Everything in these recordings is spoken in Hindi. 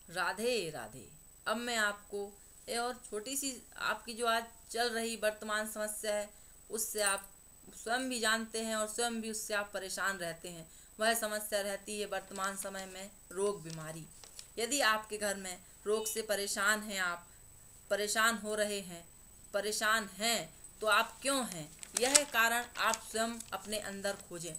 राधे राधे। अब मैं आपको एक और छोटी सी आपकी जो आज चल रही वर्तमान समस्या है उससे आप स्वयं भी जानते हैं और स्वयं भी उससे आप परेशान रहते हैं। वह समस्या रहती है वर्तमान समय में रोग बीमारी। यदि आपके घर में रोग से परेशान हैं, आप परेशान हो रहे हैं, परेशान हैं, तो आप क्यों हैं, यह कारण आप स्वयं अपने अंदर खोजें।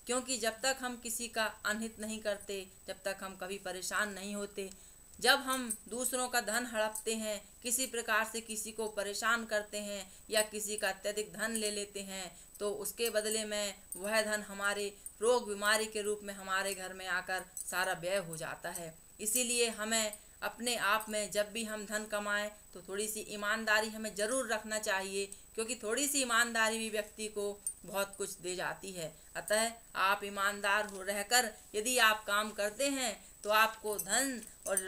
क्योंकि जब तक हम किसी का अनहित नहीं करते, जब तक हम कभी परेशान नहीं होते। जब हम दूसरों का धन हड़पते हैं, किसी प्रकार से किसी को परेशान करते हैं या किसी का अत्यधिक धन ले लेते हैं, तो उसके बदले में वह धन हमारे रोग बीमारी के रूप में हमारे घर में आकर सारा व्यय हो जाता है। इसीलिए हमें अपने आप में जब भी हम धन कमाएं तो थोड़ी सी ईमानदारी हमें ज़रूर रखना चाहिए, क्योंकि थोड़ी सी ईमानदारी भी व्यक्ति को बहुत कुछ दे जाती है। अतः आप ईमानदार हो रहकर यदि आप काम करते हैं तो आपको धन और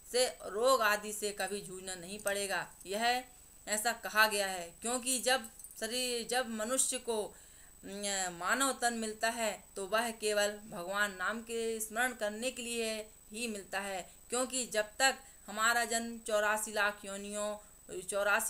से रोग आदि से कभी जूझना नहीं पड़ेगा। यह ऐसा कहा गया है, क्योंकि जब मनुष्य को मानव तन मिलता है तो वह केवल भगवान नाम के स्मरण करने के लिए ही मिलता है। क्योंकि जब तक हमारा जन्म 84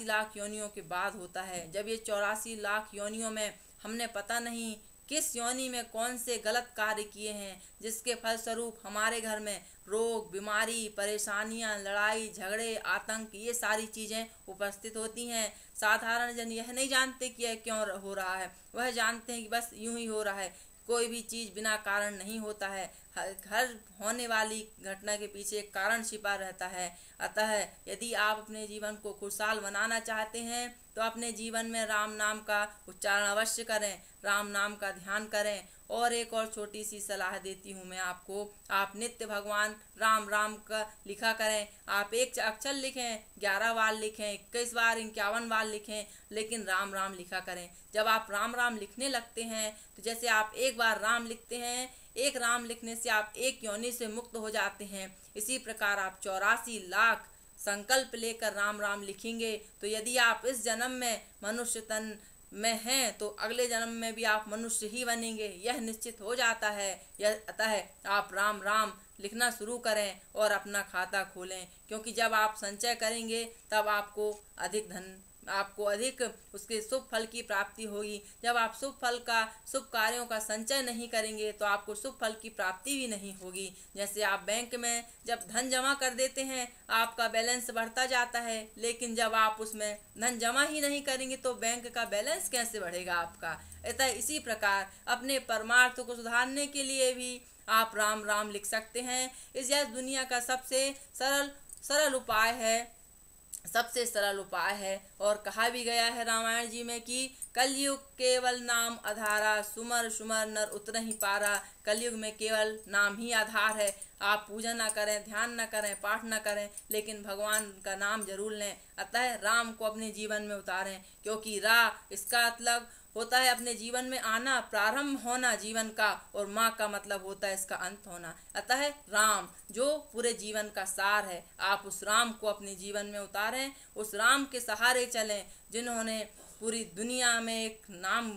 लाख योनियों के बाद होता है, जब ये 84 लाख योनियों में हमने पता नहीं किस योनि में कौन से गलत कार्य किए हैं, जिसके फलस्वरूप हमारे घर में रोग बीमारी परेशानियां लड़ाई झगड़े आतंक ये सारी चीज़ें उपस्थित होती हैं। साधारण जन यह नहीं जानते कि यह क्यों हो रहा है, वह जानते हैं कि बस यूं ही हो रहा है। कोई भी चीज़ बिना कारण नहीं होता है, हर होने वाली घटना के पीछे एक कारण छिपा रहता है। अतः यदि आप अपने जीवन को खुशहाल बनाना चाहते हैं तो अपने जीवन में राम नाम का उच्चारण अवश्य करें, राम नाम का ध्यान करें। और एक और छोटी सी सलाह देती हूँ मैं आपको, आप नित्य भगवान राम राम का लिखा करें। आप एक अक्षर लिखें, 11 बार लिखें, 21 बार 51 बार लिखें, लेकिन राम राम लिखा करें। जब आप राम राम लिखने लगते हैं तो जैसे आप एक बार राम लिखते हैं, एक राम लिखने से आप एक योनि से मुक्त हो जाते हैं। इसी प्रकार आप 84 लाख संकल्प लेकर राम राम लिखेंगे तो यदि आप इस जन्म में मनुष्य तन में हैं तो अगले जन्म में भी आप मनुष्य ही बनेंगे, यह निश्चित हो जाता है। अतः आप राम राम लिखना शुरू करें और अपना खाता खोलें, क्योंकि जब आप संचय करेंगे तब आपको अधिक उसके शुभ फल की प्राप्ति होगी। जब आप शुभ कार्यों का संचय नहीं करेंगे तो आपको शुभ फल की प्राप्ति भी नहीं होगी। जैसे आप बैंक में जब धन जमा कर देते हैं आपका बैलेंस बढ़ता जाता है, लेकिन जब आप उसमें धन जमा ही नहीं करेंगे तो बैंक का बैलेंस कैसे बढ़ेगा आपका। अतः इसी प्रकार अपने परमार्थ को सुधारने के लिए भी आप राम राम लिख सकते हैं। इस दुनिया का सबसे सरल उपाय है और कहा भी गया है रामायण जी में कि कलयुग केवल नाम आधारा, सुमर सुमर नर उतर ही पारा। कलयुग में केवल नाम ही आधार है। आप पूजा ना करें, ध्यान ना करें, पाठ ना करें, लेकिन भगवान का नाम जरूर लें। अतः राम को अपने जीवन में उतारें, क्योंकि इसका मतलब होता है अपने जीवन में आना, प्रारंभ होना जीवन का, और माँ का मतलब होता है इसका अंत होना। अतः राम जो पूरे जीवन का सार है, आप उस राम को अपने जीवन में उतारें, उस राम के सहारे चलें जिन्होंने पूरी दुनिया में एक नाम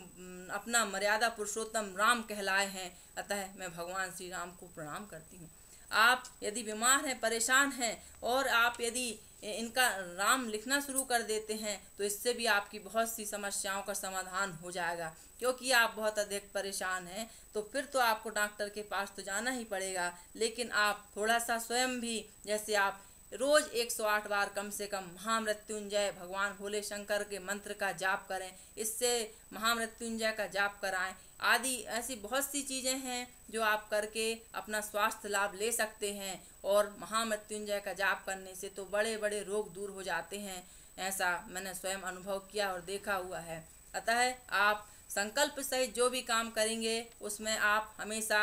अपना मर्यादा पुरुषोत्तम राम कहलाए हैं। अतः मैं भगवान श्री राम को प्रणाम करती हूँ। आप यदि बीमार हैं, परेशान हैं और आप यदि इनका राम लिखना शुरू कर देते हैं तो इससे भी आपकी बहुत सी समस्याओं का समाधान हो जाएगा। क्योंकि आप बहुत अधिक परेशान हैं तो फिर तो आपको डॉक्टर के पास तो जाना ही पड़ेगा, लेकिन आप थोड़ा सा स्वयं भी, जैसे आप रोज 108 बार कम से कम महामृत्युंजय भगवान भोले शंकर के मंत्र का जाप करें, इससे महामृत्युंजय का जाप कराएं आदि ऐसी बहुत सी चीज़ें हैं जो आप करके अपना स्वास्थ्य लाभ ले सकते हैं। और महामृत्युंजय का जाप करने से तो बड़े बड़े रोग दूर हो जाते हैं, ऐसा मैंने स्वयं अनुभव किया और देखा हुआ है। अतः आप संकल्प सहित जो भी काम करेंगे उसमें आप हमेशा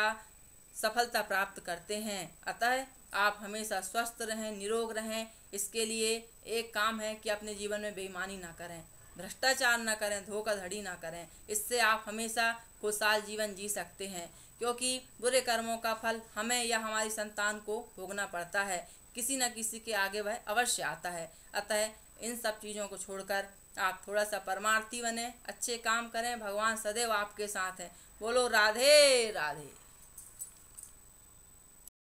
सफलता प्राप्त करते हैं। अतः आप हमेशा स्वस्थ रहें, निरोग रहें। इसके लिए एक काम है कि अपने जीवन में बेईमानी ना करें, भ्रष्टाचार ना करें, धोखाधड़ी ना करें। इससे आप हमेशा खुशहाल जीवन जी सकते हैं, क्योंकि बुरे कर्मों का फल हमें या हमारी संतान को भोगना पड़ता है। किसी न किसी के आगे वह अवश्य आता है। अतः इन सब चीज़ों को छोड़कर आप थोड़ा सा परमार्थी बने, अच्छे काम करें। भगवान सदैव आपके साथ हैं। बोलो राधे राधे।